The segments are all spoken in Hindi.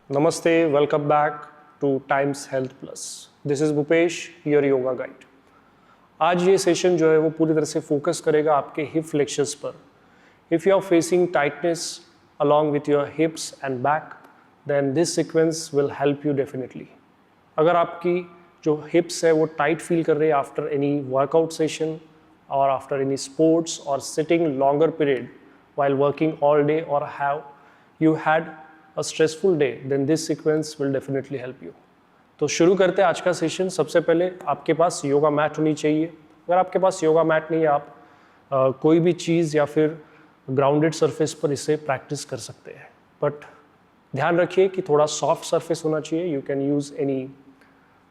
Namaste, welcome back to Times Health Plus. This is Bhupesh, your yoga guide. आज ये सेशन जो है वो पूरी तरह से फोकस करेगा आपके हिप फ्लेक्शंस पर. If you are facing tightness along with your hips and back, then this sequence will help you definitely. अगर आपकी जो hips है वो टाइट फील कर रही है after any workout session or after any sports or sitting longer period while working all day or have you had a stressful day, then this sequence will definitely help you. तो शुरू करते हैं आज का सेशन. सबसे पहले आपके पास योगा मैट होनी चाहिए. अगर आपके पास योगा मैट नहीं है, आप कोई भी चीज़ या फिर ग्राउंडेड सरफेस पर इसे प्रैक्टिस कर सकते हैं. बट ध्यान रखिए कि थोड़ा सॉफ्ट सरफेस होना चाहिए. You can use any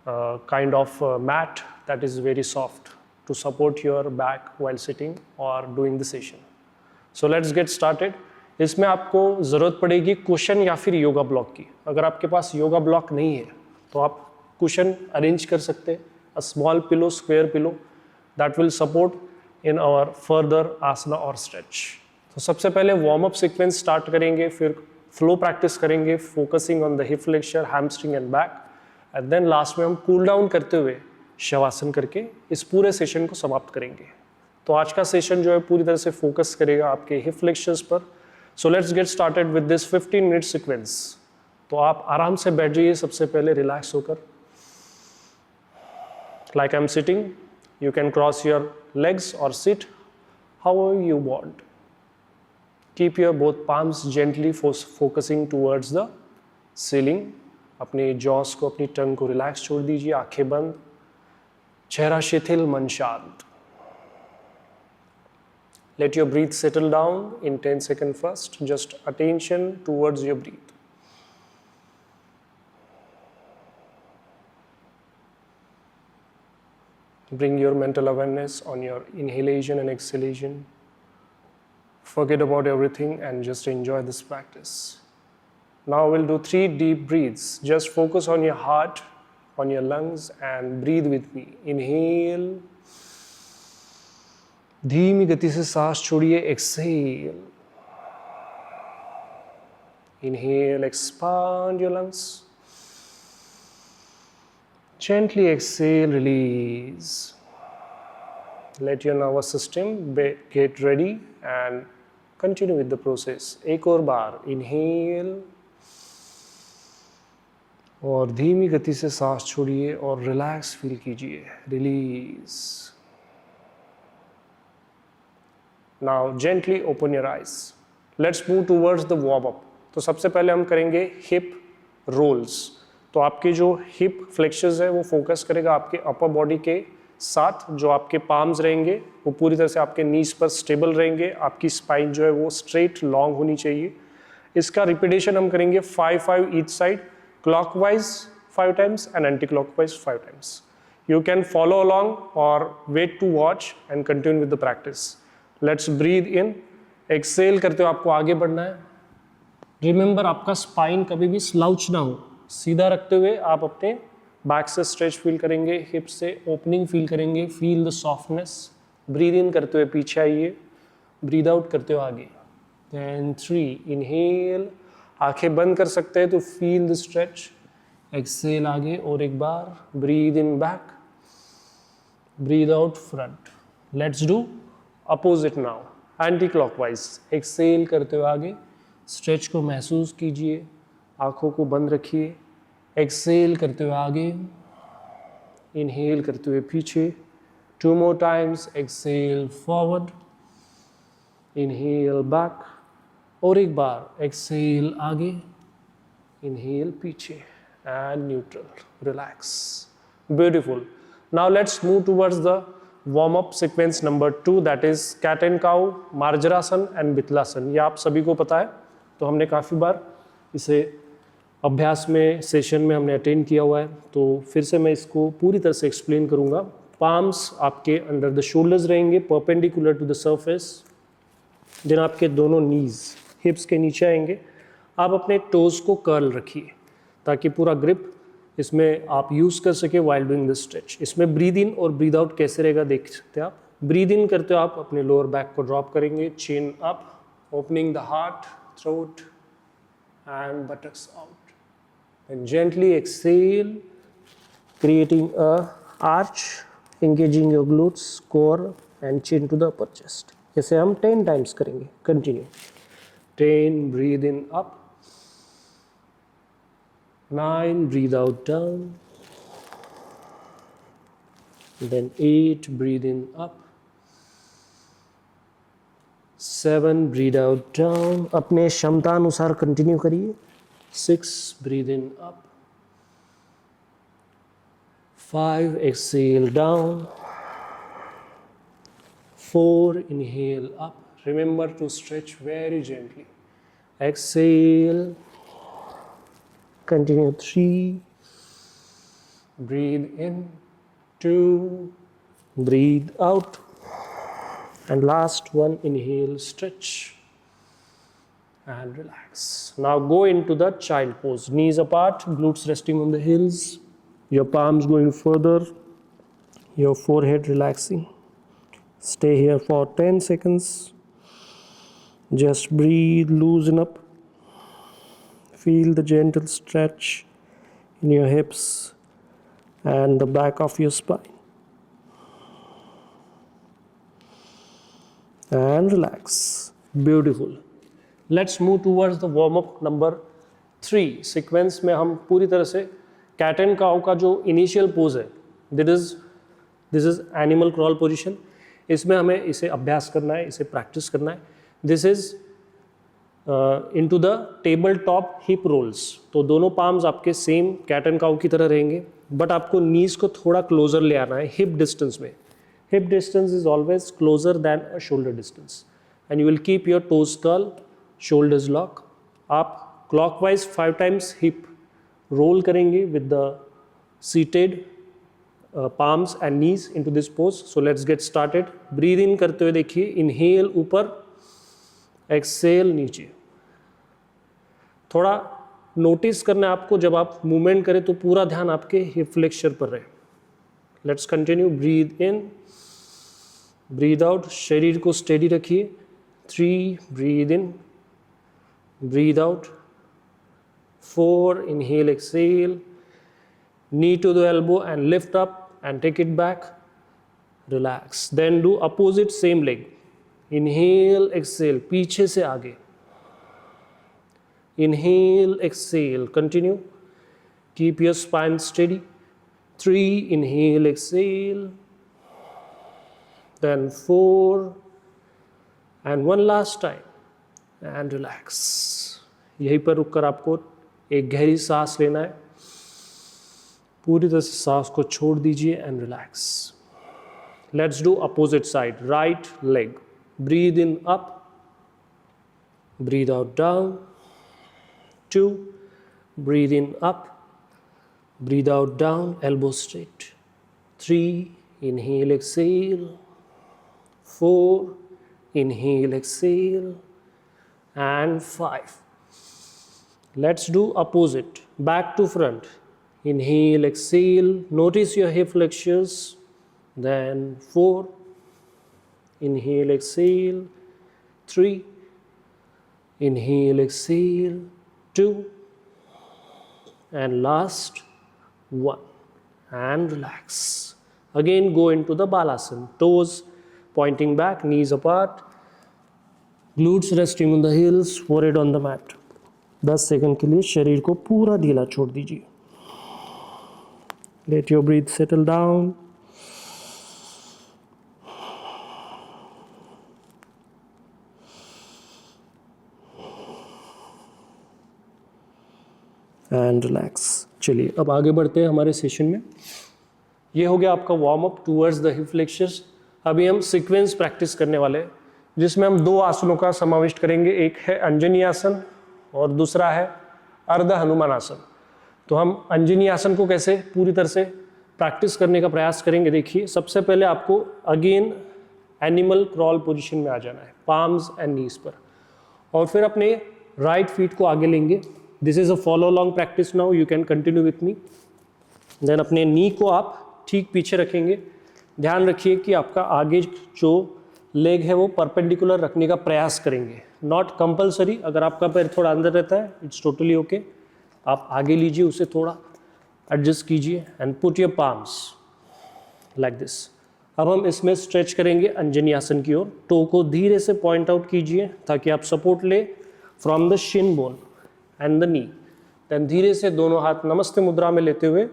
kind of mat that is very soft to support your back while sitting और doing the session. So let's get started. इसमें आपको ज़रूरत पड़ेगी कुशन या फिर योगा ब्लॉक की. अगर आपके पास योगा ब्लॉक नहीं है तो आप कुशन अरेंज कर सकते हैं. A small pillow, square pillow that will support in our further asana और स्ट्रेच. तो सबसे पहले वार्म अप सीक्वेंस स्टार्ट करेंगे, फिर फ्लो प्रैक्टिस करेंगे focusing on the hip flexor, hamstring and back, and then last में हम कूल डाउन करते हुए शवासन करके इस पूरे सेशन को समाप्त करेंगे. तो आज का सेशन जो है पूरी तरह से फोकस करेगा आपके हिप फ्लेक्सर्स पर. So let's get started with this 15-minute sequence. तो आप आराम से बैठ जाइए सबसे पहले रिलैक्स होकर. Like I'm sitting, you can cross your legs or sit however you want. Keep your both palms gently focusing towards the ceiling. अपने jaws को, अपनी टंग को रिलैक्स छोड़ दीजिए, आंखें बंद, चेहरा शिथिल, मन शांत. Let your breath settle down in 10 seconds first. Just attention towards your breath. Bring your mental awareness on your inhalation and exhalation. Forget about everything and just enjoy this practice. Now we'll do 3 deep breaths. Just focus on your heart, on your lungs, and breathe with me. Inhale. धीमी गति से सांस छोड़िए. Exhale. Inhale, expand your lungs. Gently exhale, release. Let your nervous system get ready and continue with the process. एक और बार इनहेल और धीमी गति से सांस छोड़िए और रिलैक्स फील कीजिए. Release. Now gently open your eyes. Let's move towards the warm up. तो सबसे पहले हम करेंगे hip rolls. तो आपके जो hip flexors है वो फोकस करेगा आपके upper body के साथ. जो आपके palms रहेंगे वो पूरी तरह से आपके knees पर stable रहेंगे. आपकी spine जो है वो straight long होनी चाहिए. इसका repetition हम करेंगे 5-5 each side, clockwise 5 times and anti-clockwise 5 times. You can follow along or wait to watch and continue with the practice. Let's breathe in. Exhale करते हुए आपको आगे बढ़ना है. रिमेंबर आपका स्पाइन कभी भी स्लाउच ना हो. सीधा रखते हुए आप अपने बैक से स्ट्रेच फील करेंगे, हिप से ओपनिंग फील करेंगे. Feel the softness. Breathe in करते हुए पीछे आइए, ब्रीद आउट करते हुए आगे. Then 3 inhale. आंखें बंद कर सकते हैं तो फील द स्ट्रेच. एक्सेल आगे और एक बार. Breathe in back, breathe out front. Let's do opposite now. Anti clockwise. Exhale करते हुए आगे, स्ट्रेच को महसूस कीजिए, आंखों को बंद रखिए. एक्सेल करते हुए आगे, इनहेल करते हुए पीछे. 2 more times. Exhale forward, inhale back और एक बार एक्सेल आगे, इनहेल पीछे and neutral. Relax. Beautiful. Now let's move towards the warm up sequence number 2 that is cat and cow, marjarasana and bitilasana. ये आप सभी को पता है. तो हमने काफ़ी बार इसे अभ्यास में सेशन में हमने अटेंड किया हुआ है. तो फिर से मैं इसको पूरी तरह से एक्सप्लेन करूँगा. पाम्स आपके अंडर द शोल्डर्स रहेंगे, perpendicular to the surface. Then आपके दोनों नीज हिप्स के नीचे आएंगे. आप अपने टोज को कर्ल रखिए ताकि पूरा ग्रिप इसमें आप यूज़ कर सके वाइल डूइंग द स्ट्रेच. इसमें ब्रीद इन और ब्रीद आउट कैसे रहेगा देख सकते हैं आप. ब्रीद इन करते हो आप अपने लोअर बैक को ड्रॉप करेंगे, चिन up, opening the heart, throat and buttocks out. and gently exhale, creating a arch, engaging your glutes, core and chin to the upper chest. इसे हम 10 times करेंगे. Continue. 10, breathe in up. 9, breathe out down. Then 8, breathe in up. 7, breathe out down. अपने क्षमता अनुसार कंटिन्यू करिए. 6, breathe in up. 5, exhale down. 4, inhale up. Remember to stretch very gently. Exhale. Continue. 3, breathe in. 2, breathe out. And last one, inhale, stretch and relax. Now go into the child pose. Knees apart, glutes resting on the heels, your palms going further, your forehead relaxing. Stay here for 10 seconds. Just breathe, loosen up. Feel the gentle stretch in your hips and the back of your spine. And relax. Beautiful. Let's move towards the warm up number 3. Sequence में हम पूरी तरह से कैट एंड काउ का जो इनिशियल पोज है, this is animal crawl position. इसमें हमें इसे अभ्यास करना है, इसे प्रैक्टिस करना है. This is into the table top hip rolls. तो दोनों पाम्स आपके सेम कैट एंड काउ की तरह रहेंगे, बट आपको नीज को थोड़ा क्लोजर ले आना है हिप डिस्टेंस में. Hip distance is always closer than a shoulder distance, and you will keep your toes curl, shoulders lock. आप clockwise 5 times hip roll करेंगे with the seated palms and knees into this pose. So let's get started. Breathe in करते हुए देखिए, inhale ऊपर, exhale नीचे. थोड़ा नोटिस करना है आपको, जब आप मूवमेंट करें तो पूरा ध्यान आपके हिप फ्लेक्चर पर रहे. Let's continue. Breathe in, breathe out. शरीर को स्टेडी रखिए. 3, breathe in, breathe out. 4, inhale, exhale. Knee to the elbow and lift up and take it back. Relax. Then do opposite same leg. Inhale, exhale, पीछे से आगे. Inhale, exhale. Continue. Keep your spine steady. 3, inhale, exhale, then 4, and one last time, and relax. यहीं पर रुककर आपको एक गहरी सांस लेना है. पूरी तरह से सांस को छोड़ दीजिए and relax. Let's do opposite side. Right leg. Breathe in up, breathe out down. 2, breathe in up, breathe out down, elbow straight. 3, inhale, exhale. 4, inhale, exhale. And 5. Let's do opposite. Back to front. Inhale, exhale. Notice your hip flexors. Then 4. Inhale, exhale. 3. Inhale, exhale. 2. And last 1, and relax. Again go into the balasana. Toes pointing back, knees apart, glutes resting on the heels, forehead on the mat. 10 second के लिए शरीर को पूरा ढीला छोड़ दीजिए. Let your breath settle down. And relax. चलिए अब आगे बढ़ते हैं हमारे सेशन में. ये हो गया आपका warm up towards the hip flexors. अभी हम सीक्वेंस प्रैक्टिस करने वाले हैं, जिसमें हम 2 आसनों का समाविष्ट करेंगे. एक है अंजनी आसन और दूसरा है अर्ध हनुमान आसन. तो हम अंजनी आसन को कैसे पूरी तरह से प्रैक्टिस करने का प्रयास करेंगे. देखिए, सबसे पहले आपको अगेन एनिमल क्रॉल पोजीशन में आ जाना है, पाम्स एंड नीज पर, और फिर अपने राइट फीट को आगे लेंगे. This is a follow long practice. Now you can continue with me. Then अपने नी को आप ठीक पीछे रखेंगे. ध्यान रखिए कि आपका आगे जो लेग है वो परपेंडिकुलर रखने का प्रयास करेंगे, नॉट कंपलसरी. अगर आपका पैर थोड़ा अंदर रहता है, इट्स टोटली ओके. आप आगे लीजिए, उसे थोड़ा एडजस्ट कीजिए and put your palms like this. अब हम इसमें स्ट्रेच करेंगे अंजनी आसन की ओर। टो को धीरे से पॉइंट आउट कीजिए ताकि आप सपोर्ट ले from the shin bone and the knee. Then धीरे से दोनों हाथ नमस्ते मुद्रा में लेते हुए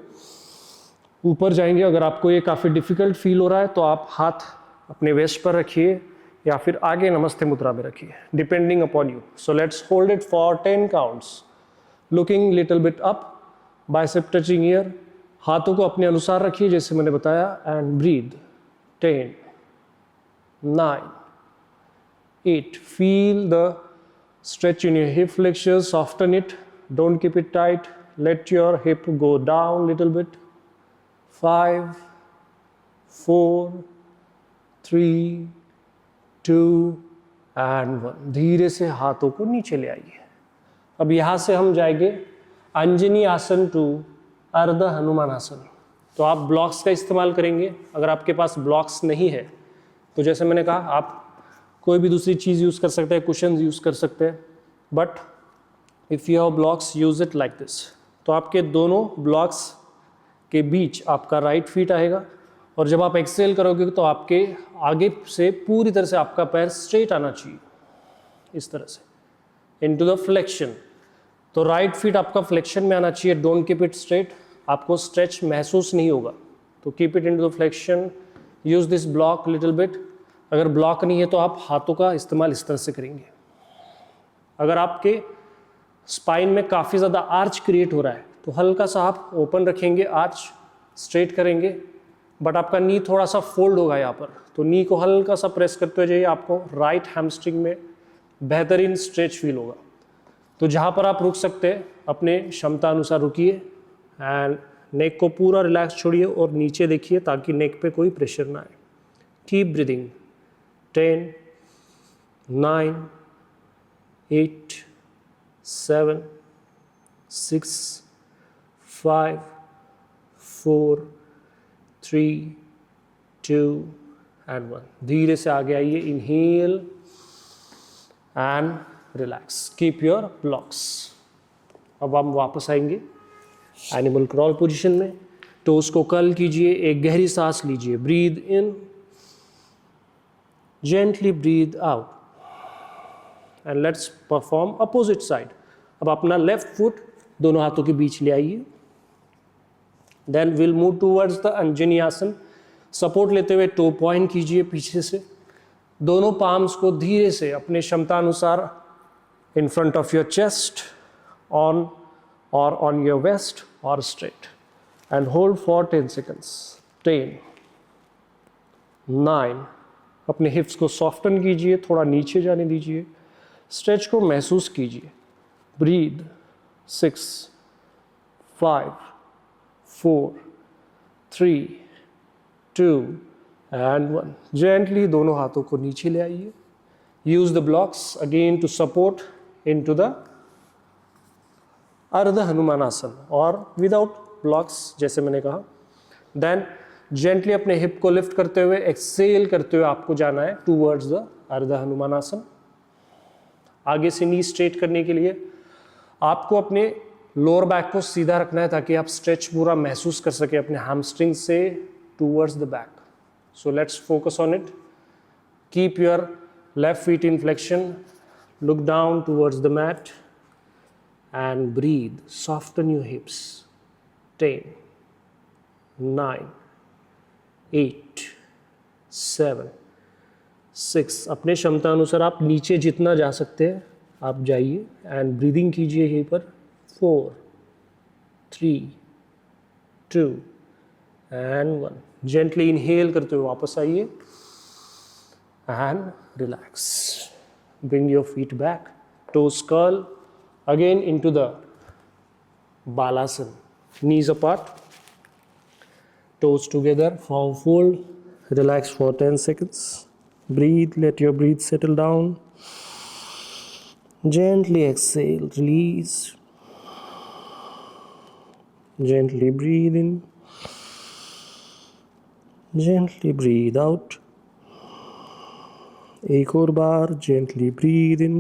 ऊपर जाएंगे। अगर आपको ये काफ़ी डिफिकल्ट फील हो रहा है तो आप हाथ अपने वेस्ट पर रखिए या फिर आगे नमस्ते मुद्रा में रखिए, depending upon you. So let's hold it for 10 counts, looking little bit up, bicep touching year. हाथों को अपने अनुसार रखिए जैसे मैंने बताया, and breathe. 10, 9, 8. Feel the stretch in your hip flexors, soften it. Don't keep it tight. Let your hip go down little bit. 5, 4, 3, 2 and 1. धीरे से हाथों को नीचे ले आइए। अब यहाँ से हम जाएंगे अंजनी आसन टू अर्ध हनुमान आसन। तो आप ब्लॉक्स का इस्तेमाल करेंगे। अगर आपके पास ब्लॉक्स नहीं है तो जैसे मैंने कहा आप कोई भी दूसरी चीज़ यूज़ कर सकते हैं, कुशन यूज़ कर सकते हैं, but if you have blocks use it like this. तो आपके दोनों ब्लॉक्स के बीच आपका राइट फीट आएगा और जब आप एक्सेल करोगे तो आपके आगे से पूरी तरह से आपका पैर स्ट्रेट आना चाहिए, इस तरह से इनटू द फ्लेक्शन। तो राइट फीट आपका फ्लेक्शन में आना चाहिए। डोंट कीप इट स्ट्रेट, आपको स्ट्रेच महसूस नहीं होगा। तो keep it into the flexion, use this block little bit. अगर ब्लॉक नहीं है तो आप हाथों का इस्तेमाल इस तरह से करेंगे। अगर आपके स्पाइन में काफ़ी ज़्यादा आर्च क्रिएट हो रहा है तो हल्का सा आप ओपन रखेंगे, आर्च स्ट्रेट करेंगे, बट आपका नी थोड़ा सा फोल्ड होगा यहाँ पर। तो नी को हल्का सा प्रेस करते हुए जाइए, आपको राइट हैमस्ट्रिंग में बेहतरीन स्ट्रेच फील होगा। तो जहाँ पर आप रुक सकते हैं अपने क्षमता अनुसार रुकिए एंड नेक को पूरा रिलैक्स छोड़िए और नीचे देखिए ताकि नेक पे कोई प्रेशर ना आए। Keep breathing. 10, 9, 8, 7, 6, 5, 4, 3, 2 and 1। धीरे से आगे आइए। Inhale and relax. Keep your blocks. अब हम वापस आएंगे एनिमल क्रॉल पोजीशन में। टोस को कर्ल कीजिए, एक गहरी सांस लीजिए। Breathe in, gently breathe out and let's perform opposite side. अब अपना लेफ्ट फुट दोनों हाथों के बीच ले आइए। Then will move towards the Anjani asana. Support लेते हुए टो पॉइंट कीजिए पीछे से। दोनों पाम्स को धीरे से अपने क्षमता अनुसार in front of your chest, on your waist or straight, and hold for 10 seconds. 10, 9. अपने हिप्स को सॉफ्टन कीजिए, थोड़ा नीचे जाने दीजिए, स्ट्रेच को महसूस कीजिए। ब्रीद। 6, 5, 4, 3, 2 and 1. Gently दोनों हाथों को नीचे ले आइए। Use the blocks again to support into the अर्ध हनुमान आसन और विदाउट ब्लॉक्स जैसे मैंने कहा। देन जेंटली अपने हिप को लिफ्ट करते हुए एक्सेल करते हुए आपको जाना है टूवर्ड्स द अर्ध हनुमान आसन। आगे से नी स्ट्रेट करने के लिए आपको अपने लोअर बैक को सीधा रखना है ताकि आप स्ट्रेच पूरा महसूस कर सके अपने हैमस्ट्रिंग से towards the back. So let's focus on it. Keep your left feet in flexion, look down towards the mat and breathe. Soften your hips. 10, 9, 8, 7, 6. अपने क्षमता अनुसार आप नीचे जितना जा सकते हैं आप जाइए एंड ब्रीदिंग कीजिए यहीं पर। 4, 3, 2 and 1. जेंटली इनहेल करते हुए वापस आइए and relax. Bring your feet back, toes curl again into the balasana. Knees apart, toes together, palm fold. Relax for 10 seconds. Breathe, let your breath settle down. Gently exhale, release. Gently breathe in. Gently breathe out. एक और बार gently breathe in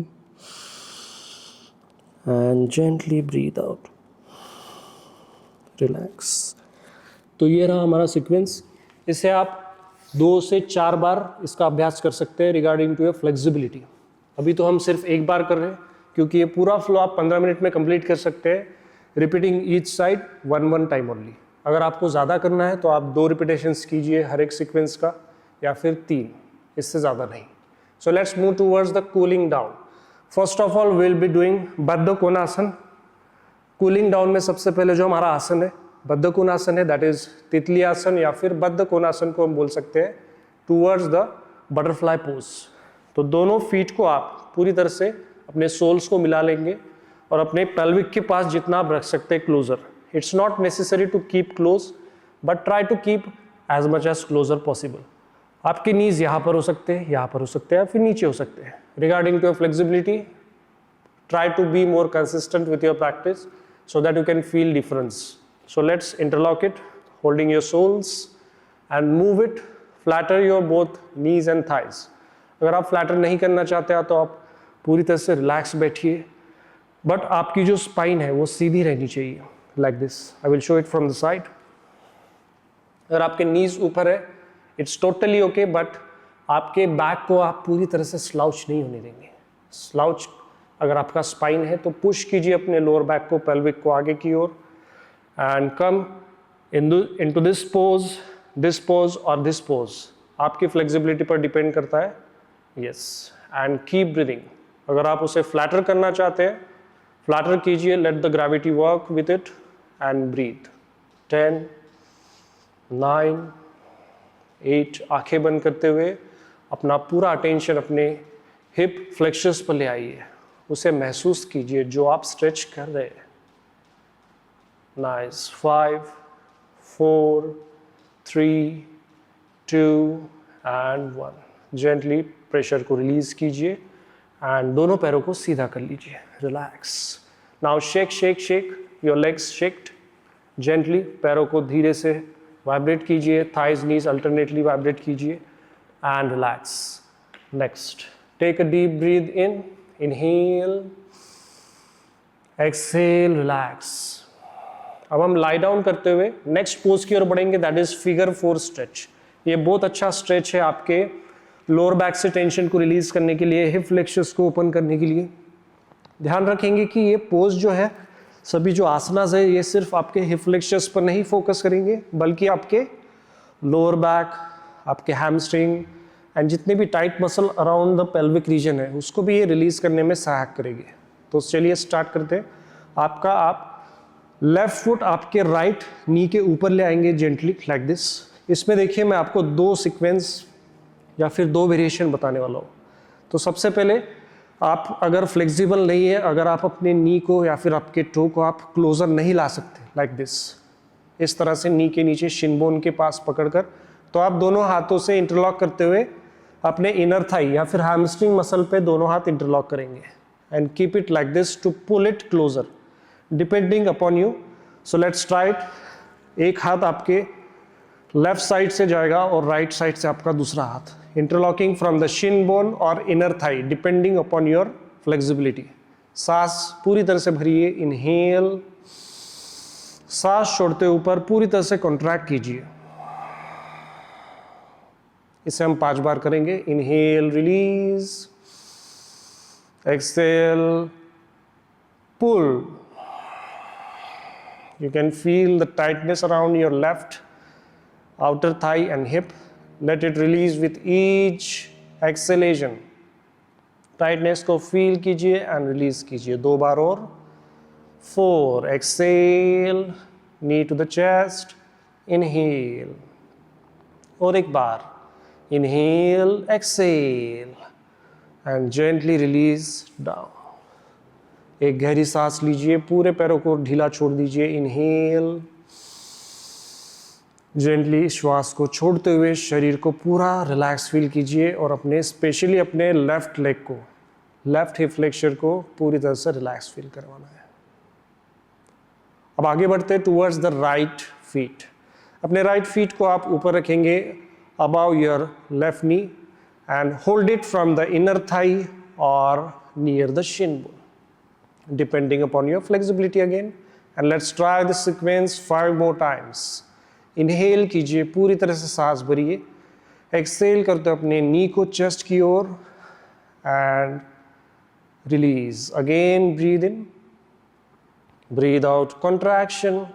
and gently breathe out. Relax. तो ये रहा हमारा सीक्वेंस। इसे आप 2 से 4 बार इसका अभ्यास कर सकते हैं रिगार्डिंग टू योर फ्लेक्सिबिलिटी। अभी तो हम सिर्फ एक बार कर रहे हैं क्योंकि ये पूरा फ्लो आप 15 मिनट में कंप्लीट कर सकते हैं, repeating each side 1 time only. अगर आपको ज़्यादा करना है तो आप 2 रिपीटेशंस कीजिए हर एक सीक्वेंस का, या फिर 3, इससे ज़्यादा नहीं। So let's move towards the cooling down. First of all will be doing बद्ध कोणासन। कूलिंग डाउन में सबसे पहले जो हमारा आसन है बद्ध कोणासन है, दैट इज तितली आसन या फिर बद्ध कोणासन को हम बोल सकते हैं, टूवर्ड्स द बटरफ्लाई पोज। तो दोनों फीट को आप पूरी तरह से अपने सोल्स को मिला लेंगे और अपने पेल्विक के पास जितना आप रख सकते हैं closer. It's not necessary to keep close, but try to keep as much as closer possible. आपके नीज यहाँ पर हो सकते हैं, यहाँ पर हो सकते हैं, या फिर नीचे हो सकते हैं। Regarding to your flexibility, try to be more consistent with your practice so that you can feel difference. So let's interlock it, holding your soles and move it, flatter your both knees and thighs. अगर आप फ्लैटर नहीं करना चाहते हैं तो आप पूरी तरह से रिलैक्स बैठिए, बट आपकी जो स्पाइन है वो सीधी रहनी चाहिए, like this. I will show it from the side. अगर आपके नीज ऊपर है इट्स टोटली ओके, बट आपके बैक को आप पूरी तरह से स्लाउच नहीं होने देंगे। स्लाउच अगर आपका स्पाइन है तो पुश कीजिए अपने लोअर बैक को, पेल्विक को आगे की ओर, and come into this pose और दिस पोज। आपकी फ्लेक्सिबिलिटी पर डिपेंड करता है। Yes, and keep breathing. अगर आप उसे फ्लैटर करना चाहते हैं, फ्लैटर कीजिए, let the gravity work with it and breathe. 10, 9, 8, आंखें बंद करते हुए अपना पूरा अटेंशन अपने हिप फ्लेक्शर्स पर ले आइए, उसे महसूस कीजिए जो आप स्ट्रेच कर रहे हैं। नाइस। 5, 4, 3, 2 एंड 1। जेंटली प्रेशर को रिलीज कीजिए एंड दोनों पैरों को सीधा कर लीजिए। Relax. Now shake shake shake your legs, shaked gently. पैरों को धीरे से वाइब्रेट कीजिए, थाइज नीज अल्टरनेटली वाइब्रेट कीजिए and relax. Next, take a deep breath in, inhale, exhale, relax। अब हम लाई डाउन करते हुए नेक्स्ट पोज की ओर बढ़ेंगे, दैट इज फिगर 4 स्ट्रेच। ये बहुत अच्छा स्ट्रेच है आपके लोअर बैक से टेंशन को रिलीज करने के लिए, हिप फ्लेक्सर्स को ओपन करने के लिए। ध्यान रखेंगे कि ये पोज जो है, सभी जो आसनास है, ये सिर्फ आपके हिप फ्लेक्सर्स पर नहीं फोकस करेंगे, बल्कि आपके लोअर बैक, आपके हैमस्ट्रिंग एंड जितने भी tight muscle around the pelvic region है उसको भी ये रिलीज करने में सहायक करेंगे। तो चलिए स्टार्ट करते हैं। आप लेफ्ट फुट आपके राइट नी के ऊपर ले आएंगे जेंटली, लाइक दिस। इसमें देखिए मैं आपको 2 सीक्वेंस या फिर 2 वेरिएशन बताने वाला हूँ। तो सबसे पहले आप अगर फ्लेक्सिबल नहीं है, अगर आप अपने नी को या फिर आपके टो को आप क्लोजर नहीं ला सकते, लाइक दिस, इस तरह से नी के नीचे शिन बोन के पास पकड़कर, तो आप दोनों हाथों से इंटरलॉक करते हुए अपने इनर थाई या फिर हैमस्ट्रिंग मसल पे दोनों हाथ इंटरलॉक करेंगे and keep it like this to pull it closer, depending upon you. So let's try it. एक हाथ आपके लेफ्ट साइड से जाएगा और राइट साइड से आपका दूसरा हाथ, interlocking from the shin bone और inner thigh, depending upon your flexibility. सांस पूरी तरह से भरिए, इनहेल, सांस छोड़ते ऊपर पूरी तरह से कॉन्ट्रैक्ट कीजिए। इसे हम 5 बार करेंगे। Inhale, release, exhale, pull. You can feel the tightness around your left outer thigh and hip. Let it release with each exhalation. Tightness को फील कीजिए एंड रिलीज कीजिए। 2 बार और। 4, exhale, knee to the chest, inhale, और एक बार, inhale, exhale and gently release down. एक गहरी सांस लीजिए, पूरे पैरों को ढीला छोड़ दीजिए। इनहेल, जेंटली श्वास को छोड़ते हुए शरीर को पूरा रिलैक्स फील कीजिए और अपने स्पेशली अपने लेफ्ट लेग को, लेफ्ट हिप फ्लेक्सर को पूरी तरह से रिलैक्स फील करवाना है। अब आगे बढ़ते हैं टूवर्ड्स द राइट फीट। अपने राइट फीट को आप ऊपर रखेंगे above your left knee and hold it from the inner thigh or near the shin bone, depending upon your flexibility again, and let's try this sequence 5 more times. Inhale कीजिए, पूरी तरह से सांस भरिए। एक्सहेल करते अपने नी को चेस्ट की ओर and release. Again breathe in, breathe out, contraction.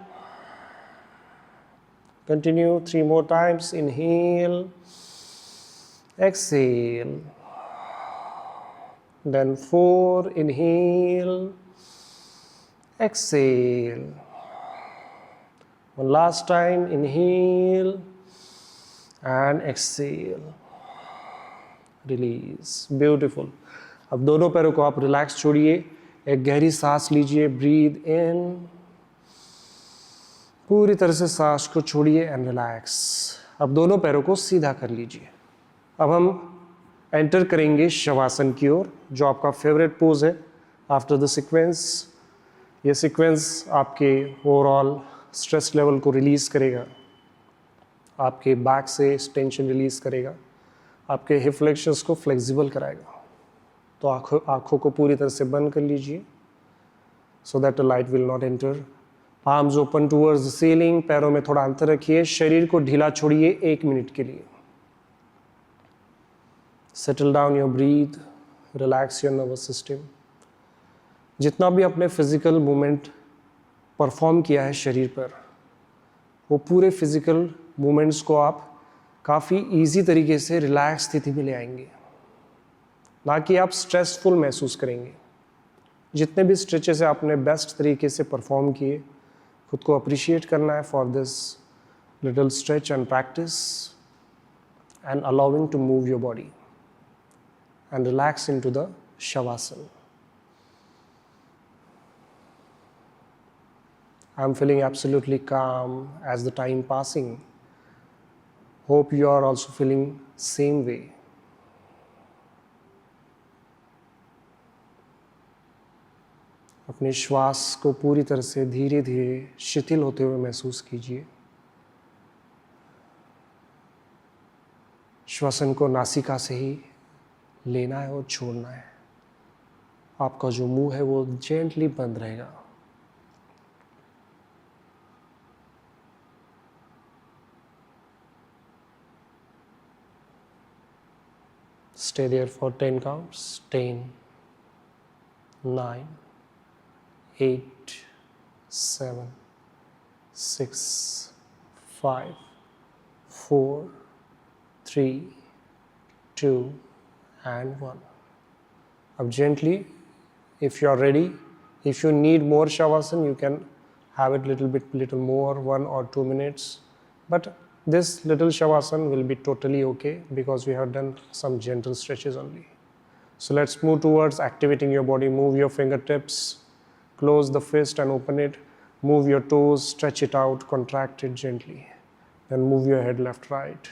Continue 3 more times. Inhale, exhale. Then 4. Inhale, exhale. One last time. Inhale and exhale. Release. Beautiful. अब दोनों पैरों को आप रिलैक्स छोड़िए, एक गहरी सांस लीजिए। ब्रीद इन, पूरी तरह से सांस को छोड़िए एंड रिलैक्स। अब दोनों पैरों को सीधा कर लीजिए। अब हम एंटर करेंगे शवासन की ओर, जो आपका फेवरेट पोज है आफ्टर द सीक्वेंस। ये सीक्वेंस आपके ओवरऑल स्ट्रेस लेवल को रिलीज़ करेगा, आपके बैक से टेंशन रिलीज़ करेगा, आपके हिप फ्लेक्शंस को फ्लेक्सिबल कराएगा। तो आँखों को पूरी तरह से बंद कर लीजिए so that the light will not enter. Arms open towards the ceiling, पैरों में थोड़ा अंतर रखिए, शरीर को ढीला छोड़िए 1 मिनट के लिए। Settle down your breathe, relax your nervous system. जितना भी आपने फिजिकल मूवमेंट परफॉर्म किया है शरीर पर, वो पूरे फिजिकल मूवमेंट्स को आप काफ़ी इजी तरीके से रिलैक्स स्थिति में ले आएंगे, ना कि आप स्ट्रेसफुल महसूस करेंगे। जितने भी स्ट्रेचेस आपने बेस्ट तरीके से परफॉर्म किए, खुद को अप्रिशिएट करना है for this little stretch and practice and allowing to move your body and relax into the shavasana. I am feeling absolutely calm as the time passing. Hope you are also feeling same way. अपने श्वास को पूरी तरह से धीरे धीरे शिथिल होते हुए महसूस कीजिए। श्वसन को नासिका से ही लेना है और छोड़ना है। आपका जो मुंह है वो जेंटली बंद रहेगा। Stay there for 10 counts. 10, 9, 8, 7, 6, 5, 4, 3, 2, and 1. Now gently, if you are ready, if you need more shavasana, you can have it little more, 1 or 2 minutes. But this little shavasana will be totally okay because we have done some gentle stretches only. So let's move towards activating your body. Move your fingertips, close the fist and open it. Move your toes, stretch it out, contract it gently. Then move your head left, right.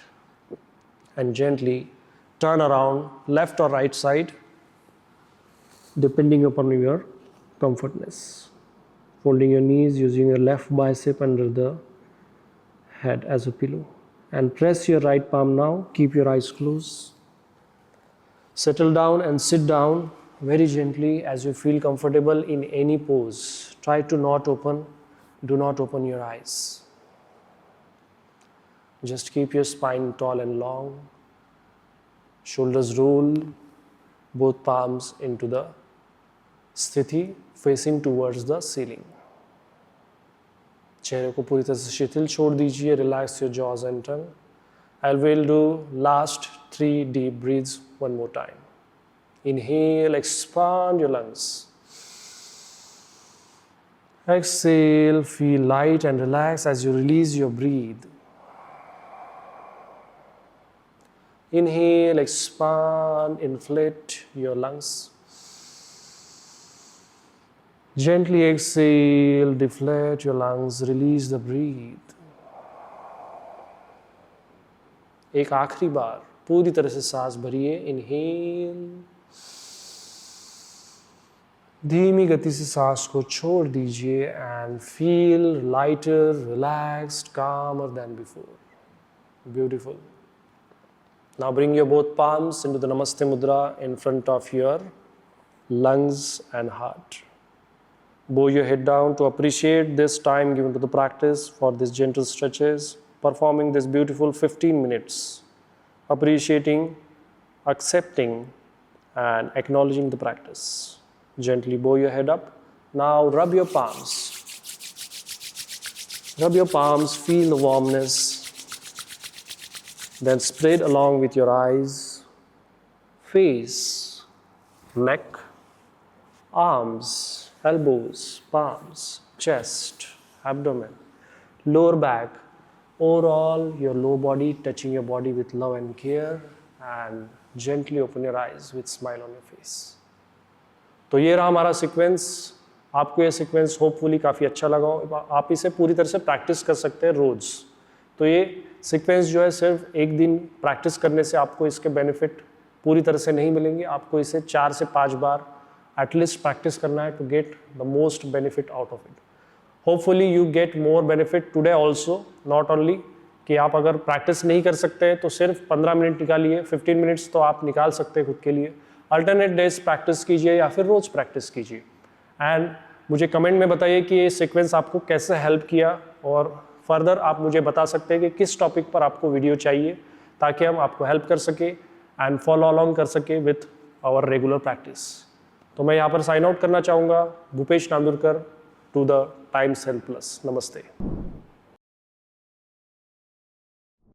And gently turn around left or right side depending upon your comfortness. Folding your knees, using your left bicep under the head as a pillow, and press your right palm now. Keep your eyes closed. Settle down and sit down very gently as you feel comfortable in any pose. Try to do not open your eyes. Just keep your spine tall and long. Shoulders roll, both palms into the sthiti facing towards the ceiling. चेहरे को पूरी तरह से शिथिल छोड़ दीजिए. Relax your jaws and tongue. I will do last 3 deep breaths one more time. Inhale, expand your lungs. Exhale, feel light and relax as you release your breath. Inhale, expand, inflate your lungs. Gently exhale, deflate your lungs, release the breath. एक आखिरी बार पूरी तरह से सांस भरिए. Inhale, धीमी गति से सांस को छोड़ दीजिए and feel lighter, relaxed, calmer than before. Beautiful. Now bring your both palms into the Namaste Mudra in front of your lungs and heart. Bow your head down to appreciate this time given to the practice for these gentle stretches, performing this beautiful 15 minutes, appreciating, accepting, and acknowledging the practice. Gently bow your head up. Now rub your palms. Rub your palms, feel the warmness. Then spread along with your eyes, face, neck, arms, elbows, palms, chest, abdomen, lower back, overall your lower body, touching your body with love and care, and gently open your eyes with smile on your face. तो ये रहा हमारा सीक्वेंस. आपको ये सीक्वेंस होपफुली काफ़ी अच्छा लगा हो. आप इसे पूरी तरह से प्रैक्टिस कर सकते हैं रोज़. तो ये सीक्वेंस जो है सिर्फ एक दिन प्रैक्टिस करने से आपको इसके बेनिफिट पूरी तरह से नहीं मिलेंगे. आपको इसे 4 से 5 बार एटलीस्ट प्रैक्टिस करना है to get the most benefit out of it. Hopefully you get more benefit today also. Not only कि आप अगर प्रैक्टिस नहीं कर सकते हैं तो सिर्फ 15 मिनट निकालिए. 15 मिनट्स तो आप निकाल सकते हैं खुद के लिए. अल्टरनेट डेज प्रैक्टिस कीजिए या फिर रोज़ प्रैक्टिस कीजिए. एंड मुझे कमेंट में बताइए कि ये सीक्वेंस आपको कैसे हेल्प किया, और फर्दर आप मुझे बता सकते हैं कि किस टॉपिक पर आपको वीडियो चाहिए, ताकि हम आपको हेल्प कर सके एंड फॉलो अलॉन्ग कर सके विथ आवर रेगुलर प्रैक्टिस. तो मैं यहाँ पर साइन आउट करना चाहूँगा. Bhupesh Nandurkar to the Times Health Plus. नमस्ते.